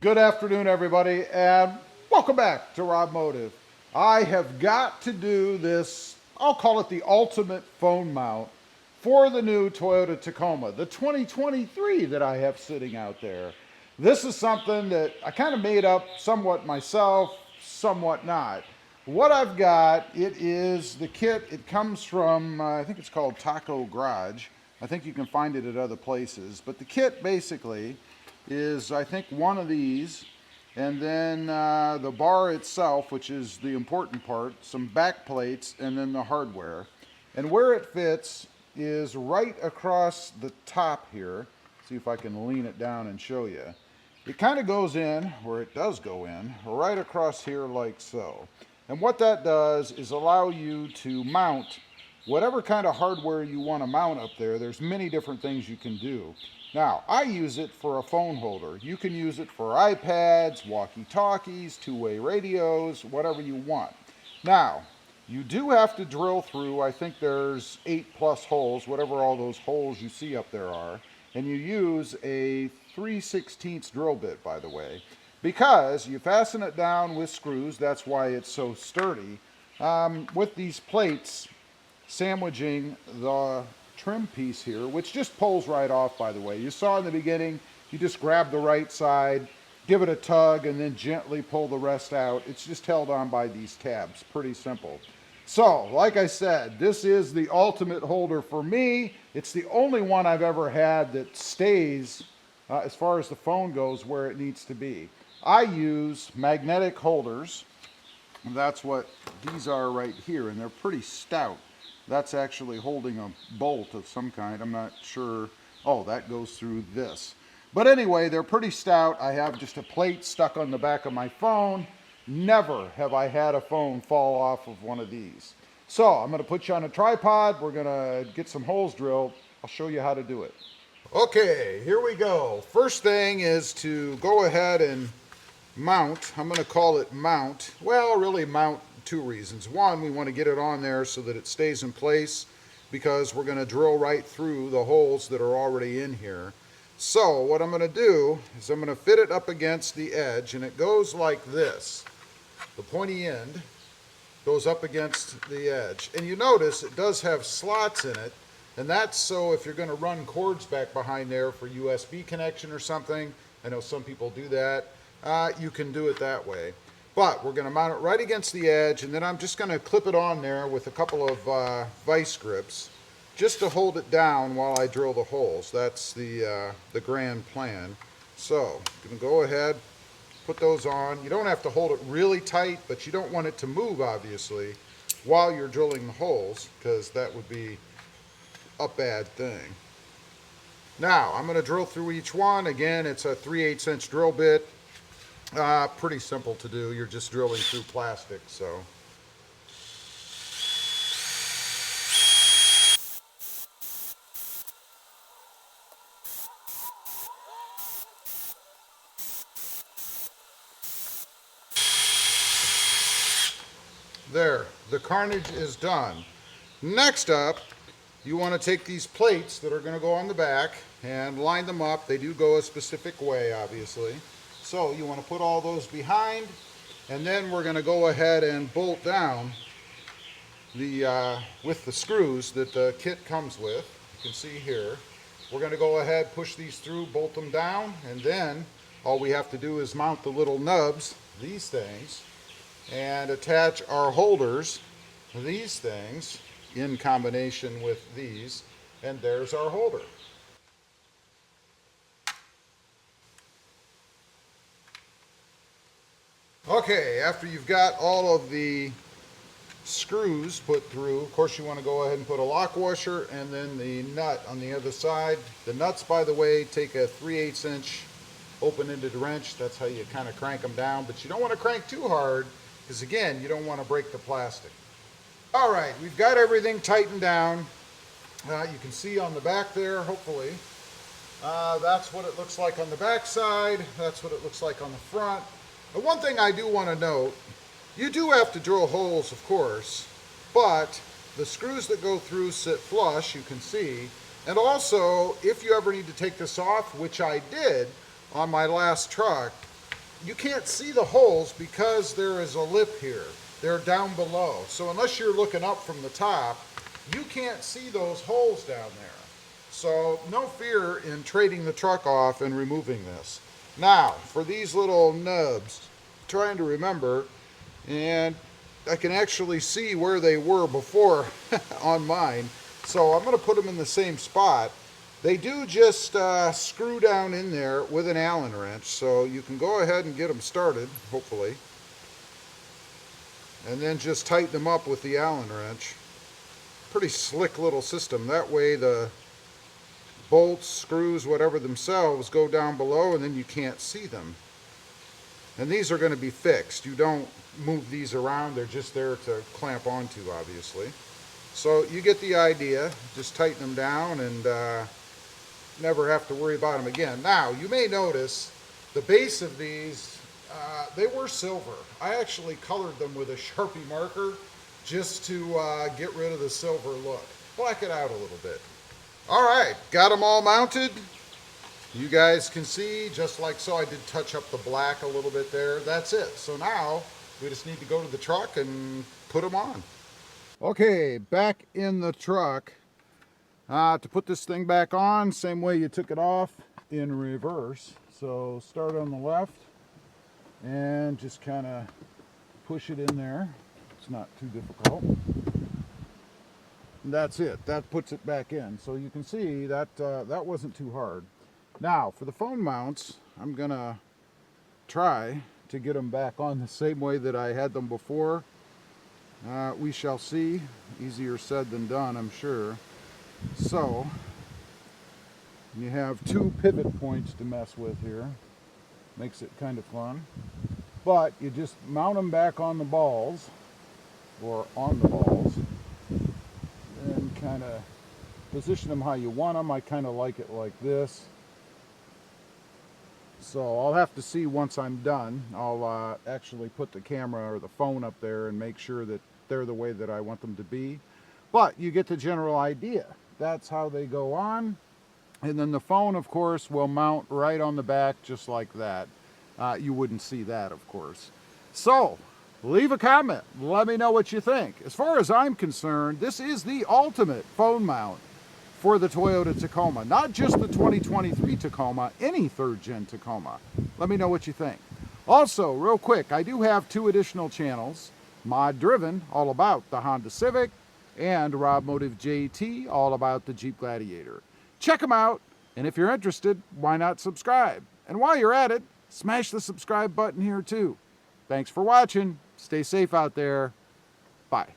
Good afternoon, everybody, and welcome back to RobMotive. I have got to do this, I'll call it the ultimate phone mount for the new Toyota Tacoma, the 2023 that I have sitting out there. This is something that I kind of made up somewhat myself, somewhat not. What I've got, it is the kit. It comes from, I think it's called Taco Garage. I think you can find it at other places. But the kit basically is, I think, one of these, and then the bar itself, which is the important part, some back plates, and then the hardware. And where it fits is right across the top here. See if I can lean it down and show you. It kind of goes in, or it does go in, right across here like so. And what that does is allow you to mount whatever kind of hardware you want to mount up there. There's many different things you can do. Now, I use it for a phone holder. You can use it for iPads, walkie-talkies, two-way radios, whatever you want. Now, you do have to drill through, I think there's 8+ holes, whatever all those holes you see up there are, and you use a 3/16 drill bit, by the way, because you fasten it down with screws. That's why it's so sturdy, with these plates sandwiching the trim piece here, which just pulls right off, by the way. You saw in the beginning, you just grab the right side, give it a tug, and then gently pull the rest out. It's just held on by these tabs. Pretty simple. So, like I said, this is the ultimate holder for me. It's the only one I've ever had that stays, as far as the phone goes, where it needs to be. I use magnetic holders. And that's what these are right here, and they're pretty stout. That's actually holding a bolt of some kind. I'm not sure. Oh, that goes through this. But anyway, they're pretty stout. I have just a plate stuck on the back of my phone. Never have I had a phone fall off of one of these. So I'm going to put you on a tripod. We're going to get some holes drilled. I'll show you how to do it. Okay, here we go. First thing is to go ahead and mount. I'm going to call it mount. Well, really mount. Two reasons. One, we want to get it on there so that it stays in place, because we're going to drill right through the holes that are already in here. So what I'm going to do is I'm going to fit it up against the edge, and it goes like this. The pointy end goes up against the edge, and you notice it does have slots in it, and that's so if you're going to run cords back behind there for USB connection or something, I know some people do that, you can do it that way. But we're going to mount it right against the edge, and then I'm just going to clip it on there with a couple of vice grips just to hold it down while I drill the holes. That's the grand plan. So I'm going to go ahead, put those on. You don't have to hold it really tight, but you don't want it to move, obviously, while you're drilling the holes, because that would be a bad thing. Now, I'm going to drill through each one. Again, it's a 3/8" drill bit. Pretty simple to do. You're just drilling through plastic, so. There, the carnage is done. Next up, you want to take these plates that are going to go on the back and line them up. They do go a specific way, obviously. So you want to put all those behind, and then we're going to go ahead and bolt down with the screws that the kit comes with. You can see here. We're going to go ahead, push these through, bolt them down, and then all we have to do is mount the little nubs, these things, and attach our holders, these things, in combination with these, and there's our holder. Okay, after you've got all of the screws put through, of course you want to go ahead and put a lock washer and then the nut on the other side. The nuts, by the way, take a 3/8" open-ended wrench. That's how you kind of crank them down, but you don't want to crank too hard, because again, you don't want to break the plastic. All right, we've got everything tightened down. You can see on the back there, hopefully. That's what it looks like on the back side. That's what it looks like on the front. But one thing I do want to note, you do have to drill holes, of course, but the screws that go through sit flush, you can see. And also, if you ever need to take this off, which I did on my last truck, you can't see the holes because there is a lip here. They're down below. So unless you're looking up from the top, you can't see those holes down there. So no fear in trading the truck off and removing this. Now, for these little nubs, trying to remember, and I can actually see where they were before on mine. So I'm going to put them in the same spot. They do just screw down in there with an Allen wrench, so you can go ahead and get them started, hopefully. And then just tighten them up with the Allen wrench. Pretty slick little system. That way the bolts, screws, whatever themselves go down below and then you can't see them. And these are going to be fixed. You don't move these around. They're just there to clamp onto, obviously. So you get the idea. Just tighten them down and never have to worry about them again. Now, you may notice the base of these, they were silver. I actually colored them with a Sharpie marker just to get rid of the silver look. Black it out a little bit. All right, got them all mounted. You guys can see, just like so, I did touch up the black a little bit there. That's it. So now we just need to go to the truck and put them on. Okay, back in the truck. To put this thing back on, same way you took it off, in reverse. So start on the left and just kind of push it in there. It's not too difficult. And that's it. That puts it back in. So you can see that that wasn't too hard. Now for the phone mounts, I'm gonna try to get them back on the same way that I had them before. We shall see. Easier said than done, I'm sure. So you have two pivot points to mess with here. Makes it kind of fun. But you just mount them back on the balls, or on the balls, and kind of position them how you want them. I kind of like it like this. So I'll have to see once I'm done. I'll actually put the camera or the phone up there and make sure that they're the way that I want them to be. But you get the general idea. That's how they go on. And then the phone, of course, will mount right on the back just like that. You wouldn't see that, of course. So leave a comment. Let me know what you think. As far as I'm concerned, this is the ultimate phone mount for the Toyota Tacoma. Not just the 2023 Tacoma, any third-gen Tacoma. Let me know what you think. Also, real quick, I do have 2 additional channels. Mod Driven, all about the Honda Civic, and RobMotive JT, all about the Jeep Gladiator. Check them out, and if you're interested, why not subscribe? And while you're at it, smash the subscribe button here too. Thanks for watching. Stay safe out there. Bye.